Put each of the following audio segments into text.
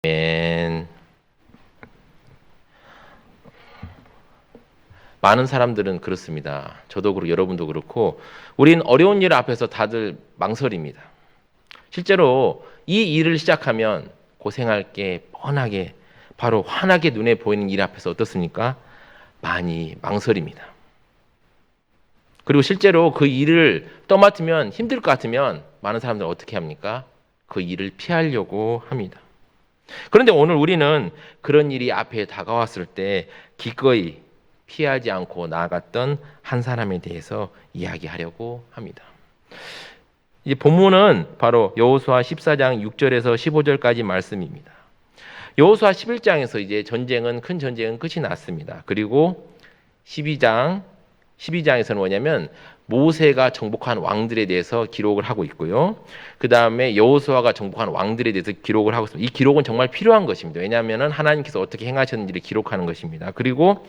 아멘. 많은 사람들은 그렇습니다. 저도 그렇고 여러분도 그렇고 우린 어려운 일 앞에서 다들 망설입니다. 실제로 이 일을 시작하면 고생할 게 뻔하게 바로 환하게 눈에 보이는 일 앞에서 어떻습니까? 많이 망설입니다. 그리고 실제로 그 일을 떠맡으면 힘들 것 같으면 많은 사람들은 어떻게 합니까? 그 일을 피하려고 합니다. 그런데 오늘 우리는 그런 일이 앞에 다가왔을 때 기꺼이 피하지 않고 나아갔던 한 사람에 대해서 이야기하려고 합니다. 이 본문은 바로 여호수아 14장 6절에서 15절까지 말씀입니다. 여호수아 11장에서 이제 큰 전쟁은 끝이 났습니다. 그리고 12장에서는 뭐냐면 모세가 정복한 왕들에 대해서 기록을 하고 있고요. 그 다음에 여호수아가 정복한 왕들에 대해서 기록을 하고 있습니다. 이 기록은 정말 필요한 것입니다. 왜냐하면 하나님께서 어떻게 행하셨는지를 기록하는 것입니다. 그리고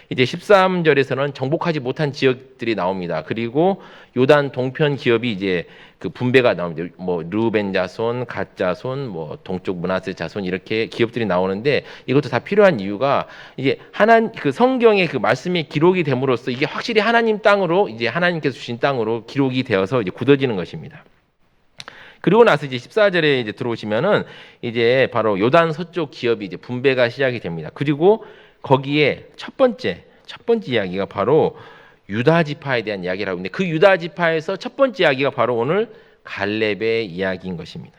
이제 13절에서는 정복하지 못한 지역들이 나옵니다. 그리고 요단 동편 기업이 이제 그 분배가 나옵니다. 뭐 르우벤 자손, 갓 자손, 뭐 동쪽 므낫세 자손 이렇게 기업들이 나오는데 이것도 다 필요한 이유가 이제 그 성경의 그 말씀이 기록이 됨으로써 이게 확실히 하나님 땅으로 이제 하나님께서 주신 땅으로 기록이 되어서 이제 굳어지는 것입니다. 그리고 나서 이제 14절에 이제 들어오시면은 이제 바로 요단 서쪽 기업이 이제 분배가 시작이 됩니다. 그리고 거기에 첫 번째 이야기가 바로 유다 지파에 대한 이야기라고 하는데 그 유다 지파에서 첫 번째 이야기가 바로 오늘 갈렙의 이야기인 것입니다.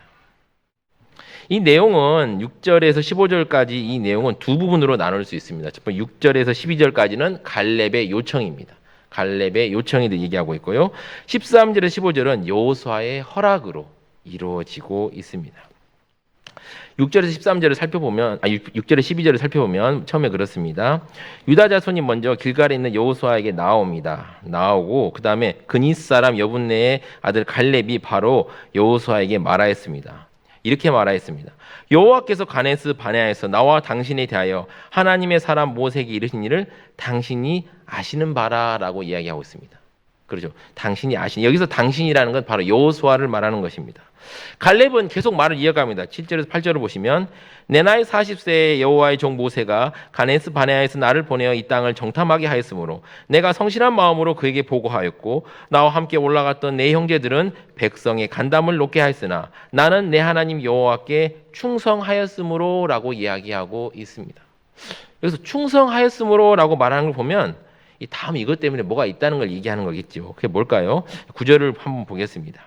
이 내용은 6절에서 15절까지 이 내용은 두 부분으로 나눌 수 있습니다. 첫 번째 6절에서 12절까지는 갈렙의 요청입니다. 갈렙의 요청이 얘기하고 있고요. 13절에서 15절은 여호수아의 허락으로 이루어지고 있습니다. 6절에서 13절을 살펴보면 6절에서 12절을 살펴보면 처음에 그렇습니다. 유다 자손이 먼저 길갈에 있는 여호수아에게 나오고 그다음에 그닛 사람 여분네의 아들 갈렙이 바로 여호수아에게 말하였습니다. 이렇게 말하였습니다. 여호와께서 가데스 바네아에서 나와 당신에 대하여 하나님의 사람 모세에게 이르신 일을 당신이 아시는 바라라고 이야기하고 있습니다. 그렇죠. 당신이 아시는 여기서 당신이라는 건 바로 여호수아를 말하는 것입니다. 갈렙은 계속 말을 이어갑니다. 7절에서 8절을 보시면 내 나이 40세의 여호와의 종 모세가 가데스 바네아에서 나를 보내어 이 땅을 정탐하게 하였으므로 내가 성실한 마음으로 그에게 보고하였고 나와 함께 올라갔던 내 형제들은 백성의 간담을 놓게 하였으나 나는 내 하나님 여호와께 충성하였으므로 라고 이야기하고 있습니다. 여기서 충성하였으므로 라고 말하는 걸 보면 이 다음 이것 때문에 뭐가 있다는 걸 얘기하는 거겠죠. 그게 뭘까요? 9절을 한번 보겠습니다.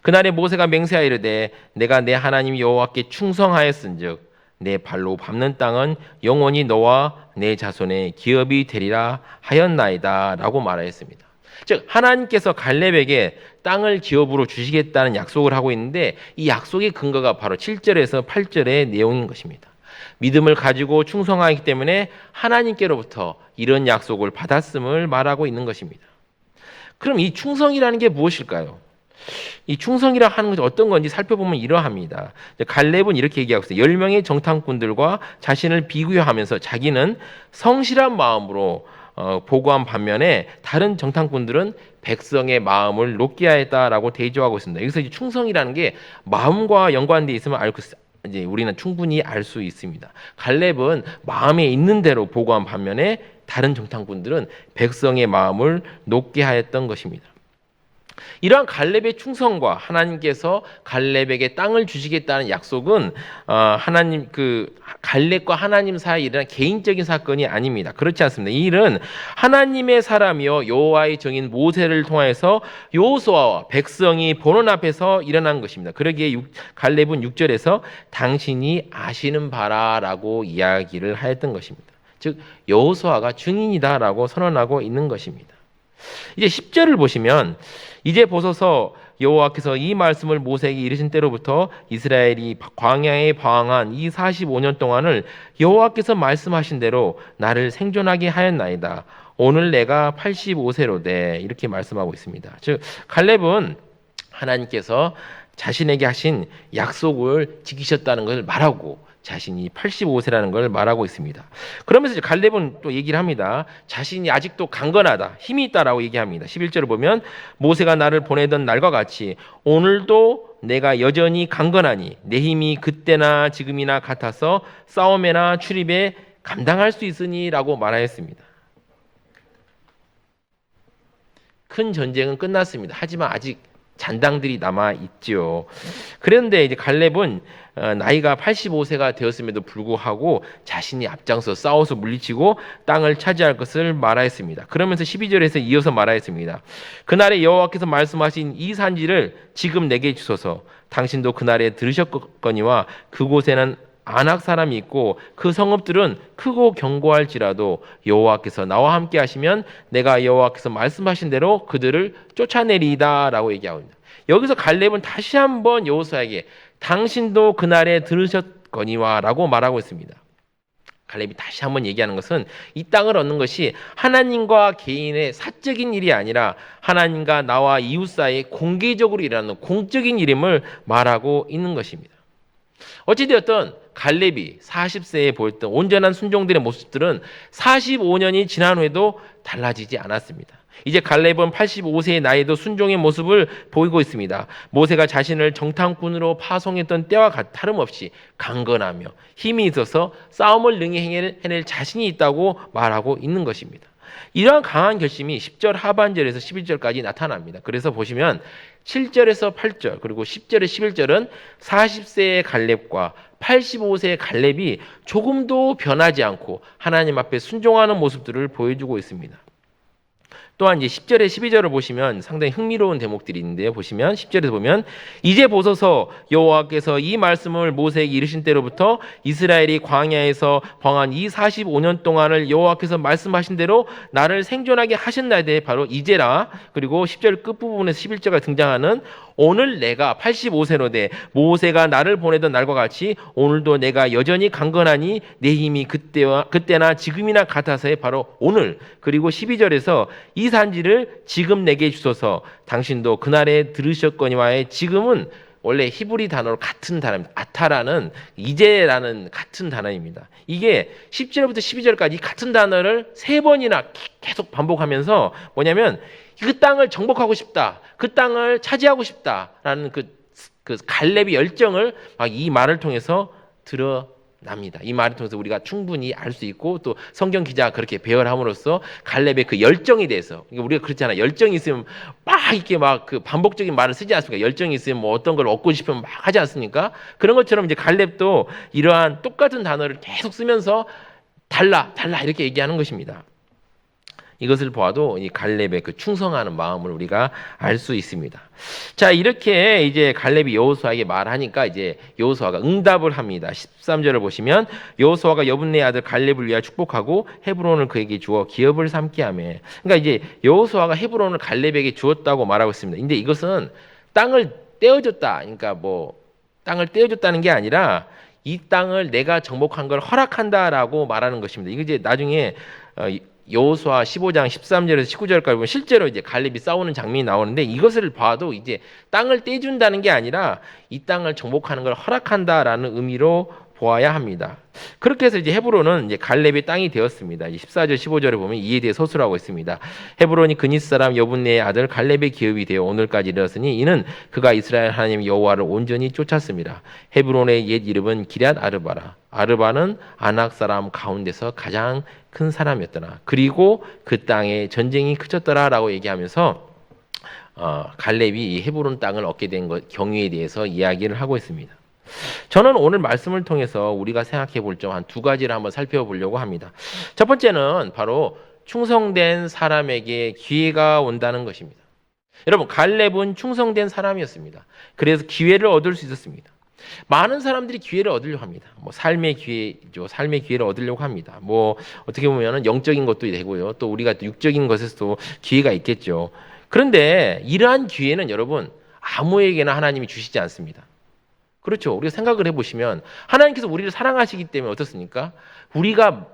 그날에 모세가 맹세하여 이르되 내가 내 하나님 여호와께 충성하였은즉 내 발로 밟는 땅은 영원히 너와 내 자손의 기업이 되리라 하였나이다 라고 말하였습니다. 즉 하나님께서 갈렙에게 땅을 기업으로 주시겠다는 약속을 하고 있는데 이 약속의 근거가 바로 7절에서 8절의 내용인 것입니다. 믿음을 가지고 충성하기 때문에 하나님께로부터 이런 약속을 받았음을 말하고 있는 것입니다. 그럼 이 충성이라는 게 무엇일까요? 이 충성이라 하는 것이 어떤 건지 살펴보면 이러합니다. 갈렙은 이렇게 얘기하고 있어요. 10명의 정탐꾼들과 자신을 비교하면서 자기는 성실한 마음으로 보고한 반면에 다른 정탐꾼들은 백성의 마음을 높게 하였다라고 대조하고 있습니다. 여기서 이 충성이라는 게 마음과 연관되어 있으면 이제 우리는 충분히 알 수 있습니다. 갈렙은 마음에 있는 대로 보고한 반면에 다른 정탐꾼들은 백성의 마음을 높게 하였던 것입니다. 이러한 갈렙의 충성과 하나님께서 갈렙에게 땅을 주시겠다는 약속은 갈렙과 하나님 사이에 일어난 개인적인 사건이 아닙니다. 그렇지 않습니다. 이 일은 하나님의 사람이요 여호와의 종인 모세를 통해서 여호수아와 백성이 보는 앞에서 일어난 것입니다. 그러기에 갈렙은 6절에서 당신이 아시는 바라라고 이야기를 하였던 것입니다. 즉 여호수아가 증인이다라고 선언하고 있는 것입니다. 이제 10절을 보시면 이제 보소서 여호와께서 이 말씀을 모세에게 이르신 때로부터 이스라엘이 광야에 방황한 이 45년 동안을 여호와께서 말씀하신 대로 나를 생존하게 하였나이다. 오늘 내가 85세로 돼 이렇게 말씀하고 있습니다. 즉 갈렙은 하나님께서 자신에게 하신 약속을 지키셨다는 것을 말하고 자신이 85세라는 걸 말하고 있습니다. 그러면서 이제 갈렙은 또 얘기를 합니다. 자신이 아직도 강건하다, 힘이 있다라고 얘기합니다. 11절을 보면 모세가 나를 보내던 날과 같이 오늘도 내가 여전히 강건하니 내 힘이 그때나 지금이나 같아서 싸움에나 출입에 감당할 수 있으니라고 말하였습니다. 큰 전쟁은 끝났습니다. 하지만 아직 잔당들이 남아 있죠. 그런데 이제 갈렙은 나이가 85세가 되었음에도 불구하고 자신이 앞장서 싸워서 물리치고 땅을 차지할 것을 말하였습니다. 그러면서 12절에서 이어서 말하였습니다. 그날에 여호와께서 말씀하신 이 산지를 지금 내게 주소서. 당신도 그날에 들으셨거니와 그곳에는 안악 사람이 있고 그 성읍들은 크고 견고할지라도 여호와께서 나와 함께 하시면 내가 여호와께서 말씀하신 대로 그들을 쫓아내리이다라고 얘기하고 있습니다. 여기서 갈렙은 다시 한번 여호수아에게 당신도 그날에 들으셨거니와라고 말하고 있습니다. 갈렙이 다시 한번 얘기하는 것은 이 땅을 얻는 것이 하나님과 개인의 사적인 일이 아니라 하나님과 나와 이웃 사이에 공개적으로 일하는 공적인 일임을 말하고 있는 것입니다. 어찌되었든 갈렙이 40세에 보였던 온전한 순종들의 모습들은 45년이 지난 후에도 달라지지 않았습니다. 이제 갈렙은 85세의 나이에도 순종의 모습을 보이고 있습니다. 모세가 자신을 정탐꾼으로 파송했던 때와 다름없이 강건하며 힘이 있어서 싸움을 능히 해낼 자신이 있다고 말하고 있는 것입니다. 이러한 강한 결심이 10절 하반절에서 11절까지 나타납니다. 그래서 보시면 7절에서 8절 그리고 10절에 11절은 40세의 갈렙과 85세의 갈렙이 조금도 변하지 않고 하나님 앞에 순종하는 모습들을 보여주고 있습니다. 또한 이제 10절에 12절을 보시면 상당히 흥미로운 대목들이 있는데요. 보시면 10절에서 보면 이제 보소서 여호와께서 이 말씀을 모세에게 이르신 때로부터 이스라엘이 광야에서 방한 이 45년 동안을 여호와께서 말씀하신 대로 나를 생존하게 하신 날에 바로 이제라. 그리고 10절 끝부분에서 11절가 등장하는 오늘 내가 85세로 돼 모세가 나를 보내던 날과 같이 오늘도 내가 여전히 강건하니 내 힘이 그때나 지금이나 같아서의 바로 오늘. 그리고 12절에서 이 산지를 지금 내게 주소서. 당신도 그날에 들으셨거니와의 지금은 원래 히브리 단어로 같은 단어입니다. 아타라는 이제라는 같은 단어입니다. 이게 10절부터 12절까지 같은 단어를 3번이나 계속 반복하면서 뭐냐면 그 땅을 정복하고 싶다. 그 땅을 차지하고 싶다라는 그 갈렙의 열정을 막 이 말을 통해서 드러납니다. 이 말을 통해서 우리가 충분히 알 수 있고 또 성경 기자가 그렇게 배열함으로써 갈렙의 그 열정에 대해서 그러니까 우리가 그렇잖아요. 열정이 있으면 막 이렇게 막 그 반복적인 말을 쓰지 않습니까? 열정이 있으면 뭐 어떤 걸 얻고 싶으면 막 하지 않습니까? 그런 것처럼 이제 갈렙도 이러한 똑같은 단어를 계속 쓰면서 달라 이렇게 얘기하는 것입니다. 이것을 보아도 이 갈렙의 그 충성하는 마음을 우리가 알 수 있습니다. 자, 이렇게 이제 갈렙이 여호수아에게 말하니까 이제 여호수아가 응답을 합니다. 13절을 보시면 여호수아가 여분네 아들 갈렙을 위하여 축복하고 헤브론을 그에게 주어 기업을 삼게 하며. 그러니까 이제 여호수아가 헤브론을 갈렙에게 주었다고 말하고 있습니다. 근데 이것은 땅을 떼어줬다. 그러니까 뭐 땅을 떼어줬다는 게 아니라 이 땅을 내가 정복한 걸 허락한다라고 말하는 것입니다. 이게 이제 나중에 여호수아 15장 13절에서 19절까지 보면 실제로 이제 갈렙이 싸우는 장면이 나오는데 이것을 봐도 이제 땅을 떼준다는 게 아니라 이 땅을 정복하는 걸 허락한다라는 의미로 보아야 합니다. 그렇게 해서 이제 헤브론은 이제 갈렙의 땅이 되었습니다. 14절 15절에 보면 이에 대해 서술하고 있습니다. 헤브론이 그닛 사람 여분네의 아들 갈렙의 기업이 되어 오늘까지 이르렀으니 이는 그가 이스라엘 하나님 여호와를 온전히 쫓았습니다. 헤브론의 옛 이름은 기럇 아르바라. 아르바는 아낙 사람 가운데서 가장 큰 사람이었더라. 그리고 그 땅에 전쟁이 그쳤더라라고 얘기하면서 갈렙이 이 헤브론 땅을 얻게 된 경위에 대해서 이야기를 하고 있습니다. 저는 오늘 말씀을 통해서 우리가 생각해 볼 점 한 2가지를 한번 살펴보려고 합니다. 첫 번째는 바로 충성된 사람에게 기회가 온다는 것입니다. 여러분, 갈렙은 충성된 사람이었습니다. 그래서 기회를 얻을 수 있었습니다. 많은 사람들이 기회를 얻으려고 합니다. 뭐 삶의 기회죠. 삶의 기회를 얻으려고 합니다. 뭐 어떻게 보면은 영적인 것도 되고요. 또 우리가 또 육적인 것에서도 기회가 있겠죠. 그런데 이러한 기회는 여러분 아무에게나 하나님이 주시지 않습니다. 그렇죠. 우리가 생각을 해보시면 하나님께서 우리를 사랑하시기 때문에 어떻습니까? 우리가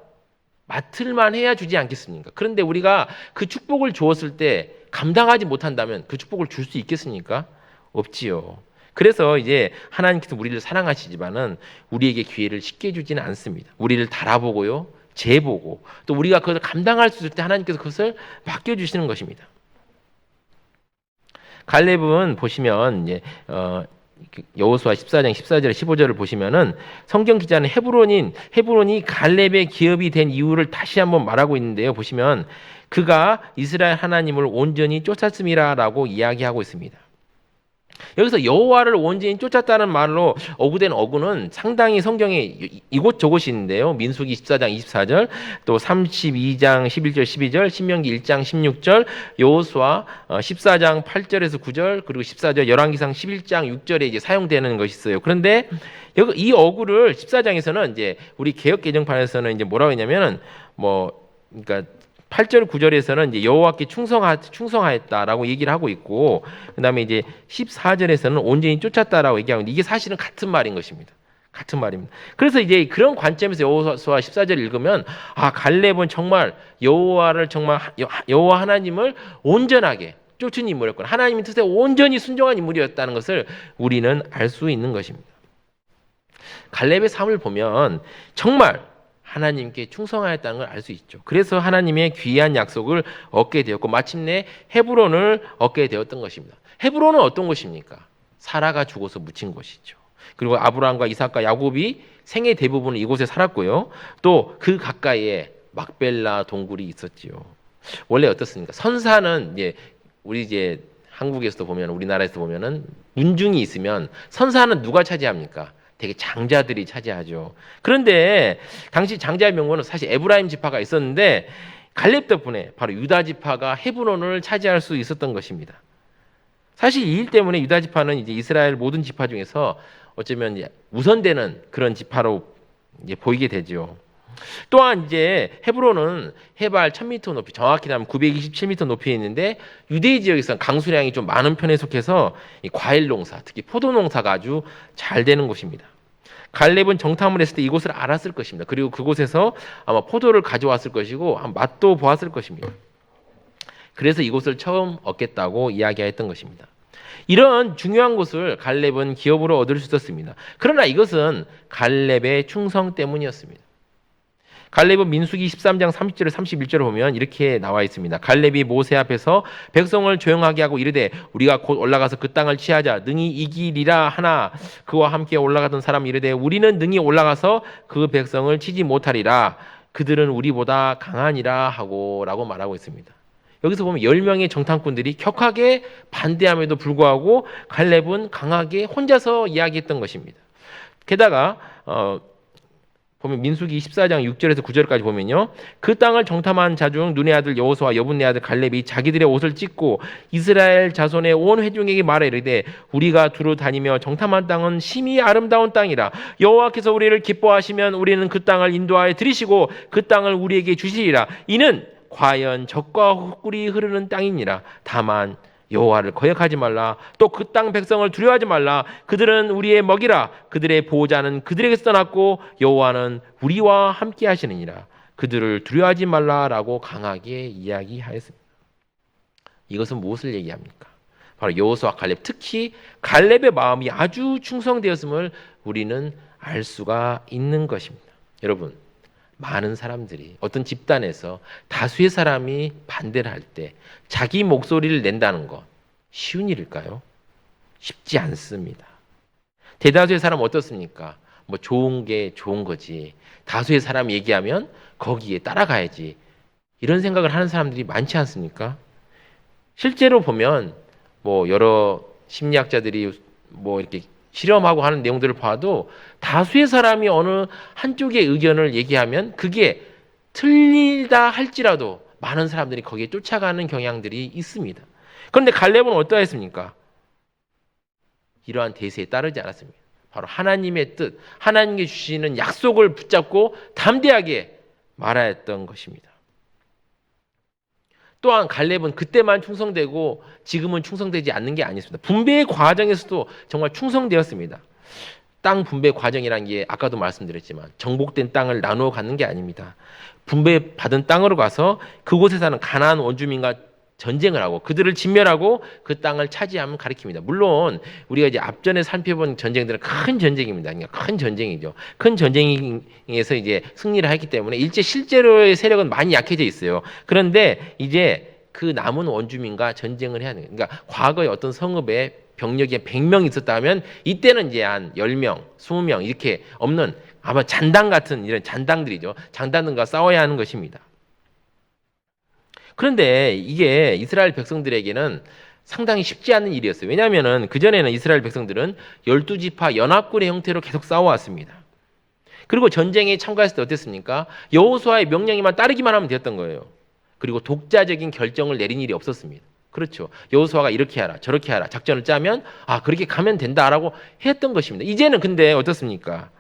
맡을만 해야 주지 않겠습니까? 그런데 우리가 그 축복을 주었을 때 감당하지 못한다면 그 축복을 줄 수 있겠습니까? 없지요. 그래서 이제 하나님께서 우리를 사랑하시지만은 우리에게 기회를 쉽게 주지는 않습니다. 우리를 달아보고요, 재보고 또 우리가 그것을 감당할 수 있을 때 하나님께서 그것을 맡겨주시는 것입니다. 갈렙은 보시면 이제 여호수아 14장 14절 15절을 보시면은 성경 기자는 헤브론이 갈렙의 기업이 된 이유를 다시 한번 말하고 있는데요. 보시면 그가 이스라엘 하나님을 온전히 쫓았음이라라고 이야기하고 있습니다. 여기서 여호와를 온전히 쫓았다는 말로 어구된 어구는 상당히 성경에 이곳저곳이 있는데요. 민수기 14장 24절, 또 32장 11절 12절, 신명기 1장 16절, 여호수아 14장 8절에서 9절, 그리고 14절 열왕기상 11장 6절에 이제 사용되는 것이 있어요. 그런데 여기 이 어구를 14장에서는 이제 우리 개역 개정판에서는 이제 뭐라고 했냐면은 그러니까 8절 9절에서는 이제 여호와께 충성하였다라고 얘기를 하고 있고, 그다음에 이제 14절에서는 온전히 쫓았다라고 얘기하고 있는데 이게 사실은 같은 말인 것입니다. 같은 말입니다. 그래서 이제 그런 관점에서 여호수아 14절 읽으면 갈렙은 정말 여호와 하나님을 온전하게 쫓은 인물이었구나. 하나님의 뜻에 온전히 순종한 인물이었다는 것을 우리는 알 수 있는 것입니다. 갈렙의 삶을 보면 정말 하나님께 충성하였다는 걸 알 수 있죠. 그래서 하나님의 귀한 약속을 얻게 되었고 마침내 헤브론을 얻게 되었던 것입니다. 헤브론은 어떤 곳입니까? 사라가 죽어서 묻힌 곳이죠. 그리고 아브라함과 이삭과 야곱이 생애 대부분을 이곳에 살았고요. 또 그 가까이에 막벨라 동굴이 있었지요. 원래 어떻습니까? 선사는 우리 한국에서도 보면 우리나라에서 보면은 문중이 있으면 선사는 누가 차지합니까? 되게 장자들이 차지하죠. 그런데 당시 장자의 명분은 사실 에브라임 지파가 있었는데 갈렙 덕분에 바로 유다 지파가 헤브론을 차지할 수 있었던 것입니다. 사실 이 일 때문에 유다 지파는 이제 이스라엘 모든 지파 중에서 어쩌면 우선되는 그런 지파로 보이게 되죠. 또한 이제 헤브론은 해발 1000m 높이, 정확히 하면 927m 높이에 있는데 유대 지역에서는 강수량이 좀 많은 편에 속해서 이 과일 농사, 특히 포도 농사가 아주 잘 되는 곳입니다. 갈렙은 정탐을 했을 때 이곳을 알았을 것입니다. 그리고 그곳에서 아마 포도를 가져왔을 것이고 맛도 보았을 것입니다. 그래서 이곳을 처음 얻겠다고 이야기했던 것입니다. 이런 중요한 곳을 갈렙은 기업으로 얻을 수 있었습니다. 그러나 이것은 갈렙의 충성 때문이었습니다. 갈렙은 민수기 13장 30절 31절을 보면 이렇게 나와 있습니다. 갈렙이 모세 앞에서 백성을 조용하게 하고 이르되 우리가 곧 올라가서 그 땅을 취하자 능히 이기리라 하나 그와 함께 올라가던 사람이 이르되 우리는 능히 올라가서 그 백성을 치지 못하리라 그들은 우리보다 강하니라 하고 라고 말하고 있습니다. 여기서 보면 10명의 정탐꾼들이 격하게 반대함에도 불구하고 갈렙은 강하게 혼자서 이야기했던 것입니다. 게다가 보면 민수기 14장 6절에서 9절까지 보면요. 그 땅을 정탐한 자 중 눈의 아들 여호수아와 여분의 아들 갈렙이 자기들의 옷을 찢고 이스라엘 자손의 온 회중에게 말하 이르되 우리가 두루 다니며 정탐한 땅은 심히 아름다운 땅이라 여호와께서 우리를 기뻐하시면 우리는 그 땅을 인도하여 들이시고 그 땅을 우리에게 주시리라. 이는 과연 젖과 꿀이 흐르는 땅이니라. 다만 여호와를 거역하지 말라. 또 그 땅 백성을 두려워하지 말라. 그들은 우리의 먹이라. 그들의 보호자는 그들에게서 떠났고 여호와는 우리와 함께 하시느니라. 그들을 두려워하지 말라라고 강하게 이야기하였습니다. 이것은 무엇을 얘기합니까? 바로 여호수아 갈렙, 특히 갈렙의 마음이 아주 충성되었음을 우리는 알 수가 있는 것입니다. 여러분, 많은 사람들이 어떤 집단에서 다수의 사람이 반대를 할 때 자기 목소리를 낸다는 것 쉬운 일일까요? 쉽지 않습니다. 대다수의 사람은 어떻습니까? 좋은 게 좋은 거지. 다수의 사람이 얘기하면 거기에 따라가야지. 이런 생각을 하는 사람들이 많지 않습니까? 실제로 보면 여러 심리학자들이 이렇게 실험하고 하는 내용들을 봐도 다수의 사람이 어느 한쪽의 의견을 얘기하면 그게 틀리다 할지라도 많은 사람들이 거기에 쫓아가는 경향들이 있습니다. 그런데 갈렙은 어떠했습니까? 이러한 대세에 따르지 않았습니다. 바로 하나님의 뜻, 하나님께 주시는 약속을 붙잡고 담대하게 말하였던 것입니다. 또한 갈렙은 그때만 충성되고 지금은 충성되지 않는 게 아니었습니다. 분배의 과정에서도 정말 충성되었습니다. 땅 분배 과정이라는 게 아까도 말씀드렸지만 정복된 땅을 나누어 갖는 게 아닙니다. 분배받은 땅으로 가서 그곳에 사는 가나안 원주민과 전쟁을 하고 그들을 진멸하고 그 땅을 차지하면 가리킵니다. 물론 우리가 이제 앞전에 살펴본 전쟁들은 큰 전쟁입니다. 그러니까 큰 전쟁이죠. 큰 전쟁에서 이제 승리를 했기 때문에 일제 실제로의 세력은 많이 약해져 있어요. 그런데 이제 그 남은 원주민과 전쟁을 해야 돼요. 그러니까 과거에 어떤 성읍에 병력이 100명 있었다면 이때는 이제 한 10명, 20명 이렇게 없는 아마 잔당 같은 이런 잔당들이죠. 잔당들과 싸워야 하는 것입니다. 그런데 이게 이스라엘 백성들에게는 상당히 쉽지 않은 일이었어요. 왜냐하면은 그전에는 이스라엘 백성들은 12지파 연합군의 형태로 계속 싸워왔습니다. 그리고 전쟁에 참가했을 때 어땠습니까? 여호수아의 명령에만 따르기만 하면 되었던 거예요. 그리고 독자적인 결정을 내린 일이 없었습니다. 그렇죠. 여호수아가 이렇게 하라, 저렇게 하라, 작전을 짜면 그렇게 가면 된다라고 했던 것입니다. 이제는 근데 어떻습니까?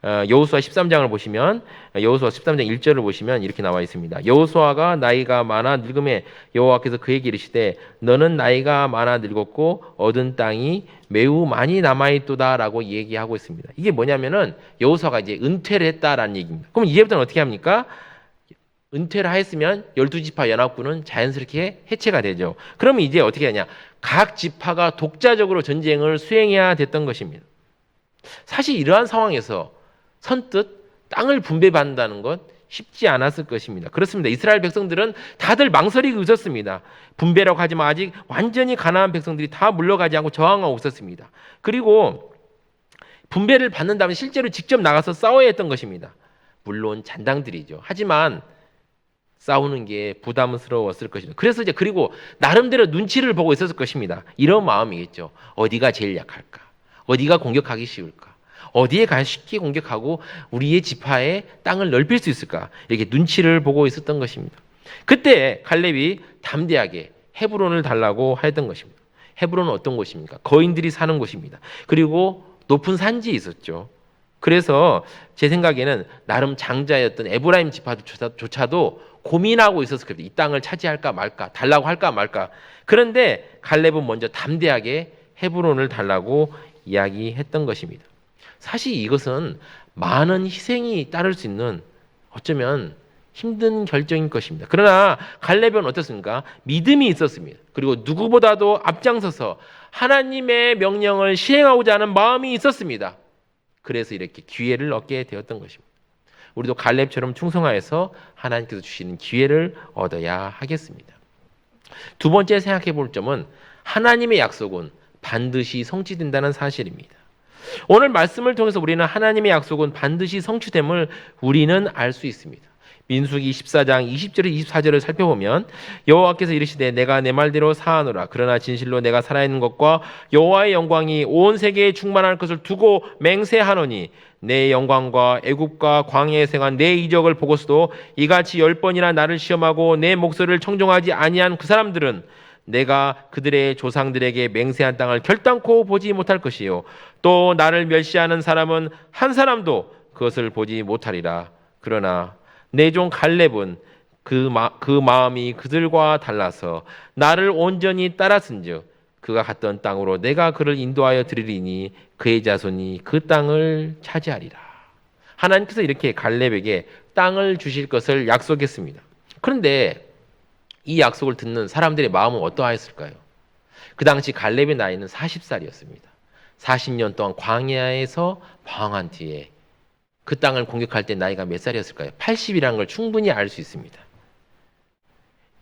여호수아 13장을 보시면 여호수아 13장 1절을 보시면 이렇게 나와 있습니다. 여호수아가 나이가 많아 늙음에 여호와께서 그에게 이르시되 너는 나이가 많아 늙었고 얻은 땅이 매우 많이 남아있도다라고 얘기하고 있습니다. 이게 뭐냐면은 여호수아가 이제 은퇴를 했다라는 얘기입니다. 그럼 이제부터는 어떻게 합니까? 은퇴를 하였으면 12지파 연합군은 자연스럽게 해체가 되죠. 그러면 이제 어떻게 하냐? 각 지파가 독자적으로 전쟁을 수행해야 됐던 것입니다. 사실 이러한 상황에서 선뜻 땅을 분배받는다는 것 쉽지 않았을 것입니다. 그렇습니다. 이스라엘 백성들은 다들 망설이고 있었습니다. 분배라고 하지만 아직 완전히 가나안 백성들이 다 물러가지 않고 저항하고 있었습니다. 그리고 분배를 받는다면 실제로 직접 나가서 싸워야 했던 것입니다. 물론 잔당들이죠. 하지만 싸우는 게 부담스러웠을 것입니다. 그래서 이제 그리고 나름대로 눈치를 보고 있었을 것입니다. 이런 마음이겠죠. 어디가 제일 약할까? 어디가 공격하기 쉬울까? 어디에 가야 쉽게 공격하고 우리의 지파의 땅을 넓힐 수 있을까? 이렇게 눈치를 보고 있었던 것입니다. 그때 갈렙이 담대하게 헤브론을 달라고 했던 것입니다. 헤브론은 어떤 곳입니까? 거인들이 사는 곳입니다. 그리고 높은 산지에 있었죠. 그래서 제 생각에는 나름 장자였던 에브라임 지파조차도 고민하고 있었을 겁니다. 이 땅을 차지할까 말까, 달라고 할까 말까. 그런데 갈렙은 먼저 담대하게 헤브론을 달라고 이야기했던 것입니다. 사실 이것은 많은 희생이 따를 수 있는 어쩌면 힘든 결정인 것입니다. 그러나 갈렙은 어떻습니까? 믿음이 있었습니다. 그리고 누구보다도 앞장서서 하나님의 명령을 시행하고자 하는 마음이 있었습니다. 그래서 이렇게 기회를 얻게 되었던 것입니다. 우리도 갈렙처럼 충성하여서 하나님께서 주시는 기회를 얻어야 하겠습니다. 두 번째 생각해 볼 점은 하나님의 약속은 반드시 성취된다는 사실입니다. 오늘 말씀을 통해서 우리는 하나님의 약속은 반드시 성취됨을 우리는 알 수 있습니다. 민수기 14장 20절에 24절을 살펴보면 여호와께서 이르시되 내가 내 말대로 사하노라. 그러나 진실로 내가 살아있는 것과 여호와의 영광이 온 세계에 충만할 것을 두고 맹세하노니 내 영광과 애굽과 광야에 생한 내 이적을 보고서도 이같이 10번이나 나를 시험하고 내 목소리를 청종하지 아니한 그 사람들은 내가 그들의 조상들에게 맹세한 땅을 결단코 보지 못할 것이요 또 나를 멸시하는 사람은 한 사람도 그것을 보지 못하리라. 그러나 내 종 갈렙은 그 마음이 그들과 달라서 나를 온전히 따랐은즉 그가 갔던 땅으로 내가 그를 인도하여 드리리니 그의 자손이 그 땅을 차지하리라. 하나님께서 이렇게 갈렙에게 땅을 주실 것을 약속했습니다. 그런데 이 약속을 듣는 사람들의 마음은 어떠하였을까요? 그 당시 갈렙의 나이는 40살이었습니다. 40년 동안 광야에서 방황한 뒤에 그 땅을 공격할 때 나이가 몇 살이었을까요? 80이라는 걸 충분히 알 수 있습니다.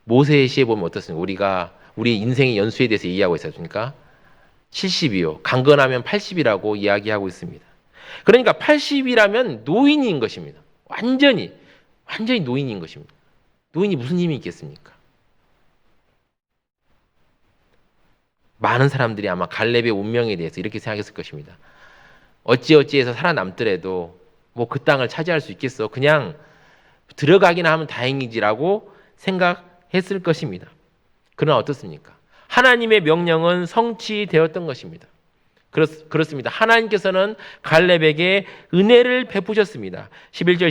모세의 시에 보면 어떻습니까? 우리가 우리 인생의 연수에 대해서 얘기하고 있었습니까? 70이요. 강건하면 80이라고 이야기하고 있습니다. 그러니까 80이라면 노인인 것입니다. 완전히 노인인 것입니다. 노인이 무슨 힘이 있겠습니까? 많은 사람들이 아마 갈렙의 운명에 대해서 이렇게 생각했을 것입니다. 어찌어찌해서 살아남더라도 뭐 그 땅을 차지할 수 있겠어. 그냥 들어가기나 하면 다행이지라고 생각했을 것입니다. 그러나 어떻습니까? 하나님의 명령은 성취되었던 것입니다. 그렇습니다. 하나님께서는 갈렙에게 은혜를 베푸셨습니다. 11절,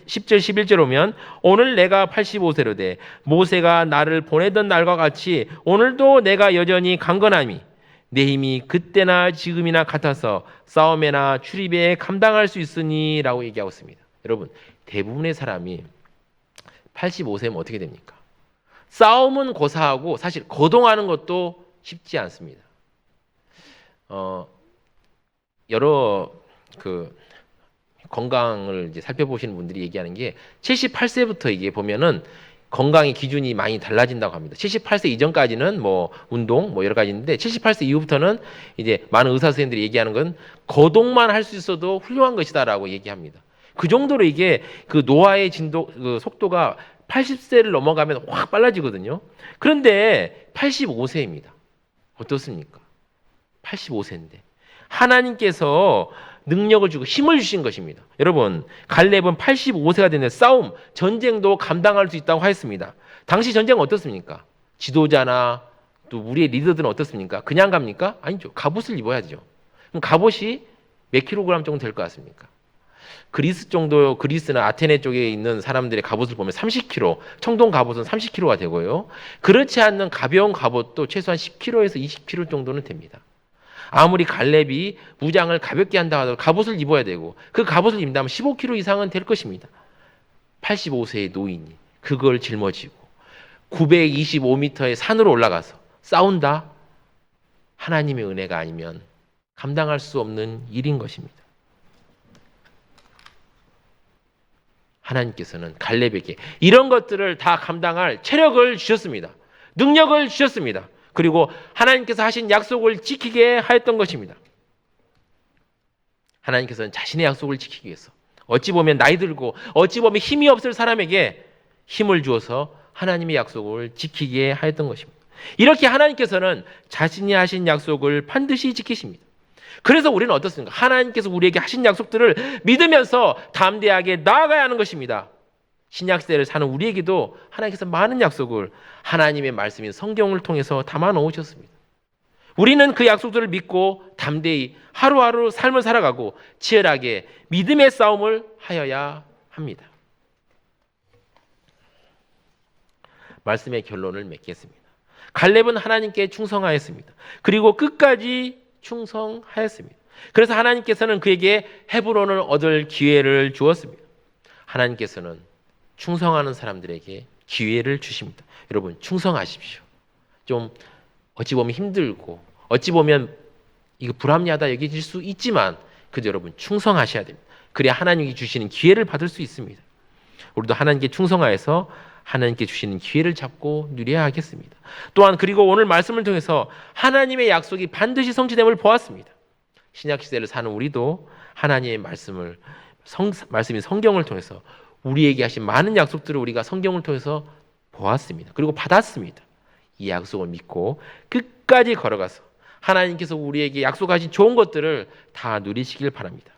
10절, 11절 오면 오늘 내가 85세로 돼 모세가 나를 보내던 날과 같이 오늘도 내가 여전히 강건함이 내 힘이 그때나 지금이나 같아서 싸움에나 출입에 감당할 수 있으니 라고 얘기하고 있습니다. 여러분 대부분의 사람이 85세면 어떻게 됩니까? 싸움은 고사하고 사실 거동하는 것도 쉽지 않습니다. 여러 그 건강을 이제 살펴보시는 분들이 얘기하는 게 78세부터 이게 보면은 건강의 기준이 많이 달라진다고 합니다. 78세 이전까지는 뭐 운동 뭐 여러 가지 있는데 78세 이후부터는 이제 많은 의사 선생님들이 얘기하는 건 거동만 할 수 있어도 훌륭한 것이다라고 얘기합니다. 그 정도로 이게 그 노화의 진도 그 속도가 80세를 넘어가면 확 빨라지거든요. 그런데 85세입니다. 어떻습니까? 85세인데 하나님께서 능력을 주고 힘을 주신 것입니다. 여러분, 갈렙은 85세가 되는 싸움, 전쟁도 감당할 수 있다고 하였습니다. 당시 전쟁은 어떻습니까? 지도자나 또 우리의 리더들은 어떻습니까? 그냥 갑니까? 아니죠. 갑옷을 입어야죠. 그럼 갑옷이 몇 킬로그램 정도 될 것 같습니까? 그리스나 아테네 쪽에 있는 사람들의 갑옷을 보면 30kg, 청동 갑옷은 30kg가 되고요. 그렇지 않는 가벼운 갑옷도 최소한 10kg에서 20kg 정도는 됩니다. 아무리 갈렙이 무장을 가볍게 한다 하더라도 갑옷을 입어야 되고 그 갑옷을 입는다면 15kg 이상은 될 것입니다. 85세의 노인이 그걸 짊어지고 925m의 산으로 올라가서 싸운다? 하나님의 은혜가 아니면 감당할 수 없는 일인 것입니다. 하나님께서는 갈렙에게 이런 것들을 다 감당할 체력을 주셨습니다. 능력을 주셨습니다. 그리고 하나님께서 하신 약속을 지키게 하였던 것입니다. 하나님께서는 자신의 약속을 지키기 위해서 어찌 보면 나이 들고 어찌 보면 힘이 없을 사람에게 힘을 주어서 하나님의 약속을 지키게 하였던 것입니다. 이렇게 하나님께서는 자신이 하신 약속을 반드시 지키십니다. 그래서 우리는 어떻습니까? 하나님께서 우리에게 하신 약속들을 믿으면서 담대하게 나아가야 하는 것입니다. 신약시대를 사는 우리에게도 하나님께서 많은 약속을 하나님의 말씀인 성경을 통해서 담아 놓으셨습니다. 우리는 그 약속들을 믿고 담대히 하루하루 삶을 살아가고 치열하게 믿음의 싸움을 하여야 합니다. 말씀의 결론을 맺겠습니다. 갈렙은 하나님께 충성하였습니다. 그리고 끝까지 충성하였습니다. 그래서 하나님께서는 그에게 헤브론을 얻을 기회를 주었습니다. 하나님께서는 충성하는 사람들에게 기회를 주십니다. 여러분, 충성하십시오. 좀 어찌 보면 힘들고 어찌 보면 이거 불합리하다 여겨질 수 있지만 그저 여러분 충성하셔야 됩니다. 그래야 하나님이 주시는 기회를 받을 수 있습니다. 우리도 하나님께 충성하여서 하나님께 주시는 기회를 잡고 누려야 하겠습니다. 또한 그리고 오늘 말씀을 통해서 하나님의 약속이 반드시 성취됨을 보았습니다. 신약시대를 사는 우리도 하나님의 말씀인 성경을 통해서 우리에게 하신 많은 약속들을 우리가 성경을 통해서 보았습니다. 그리고 받았습니다. 이 약속을 믿고 끝까지 걸어가서 하나님께서 우리에게 약속하신 좋은 것들을 다 누리시길 바랍니다.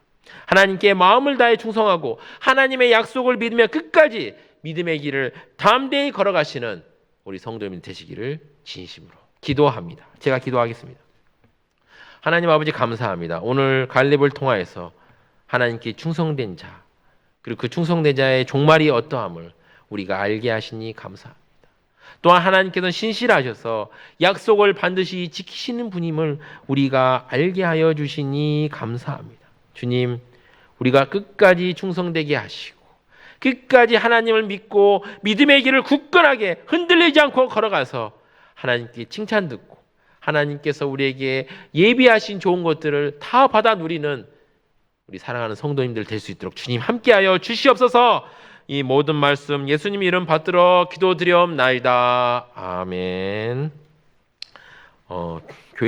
하나님께 마음을 다해 충성하고 하나님의 약속을 믿으며 끝까지 믿음의 길을 담대히 걸어가시는 우리 성도님 되시기를 진심으로 기도합니다. 제가 기도하겠습니다. 하나님 아버지 감사합니다. 오늘 갈렙을 통하여서 하나님께 충성된 자 그리고 그 충성된 자의 종말이 어떠함을 우리가 알게 하시니 감사합니다. 또한 하나님께서는 신실하셔서 약속을 반드시 지키시는 분임을 우리가 알게 하여 주시니 감사합니다. 주님, 우리가 끝까지 충성되게 하시고 끝까지 하나님을 믿고 믿음의 길을 굳건하게 흔들리지 않고 걸어가서 하나님께 칭찬 듣고 하나님께서 우리에게 예비하신 좋은 것들을 다 받아 누리는 우리 사랑하는 성도님들 될 수 있도록 주님 함께하여 주시옵소서. 이 모든 말씀 예수님 이름 받들어 기도드리옵나이다. 아멘. 교회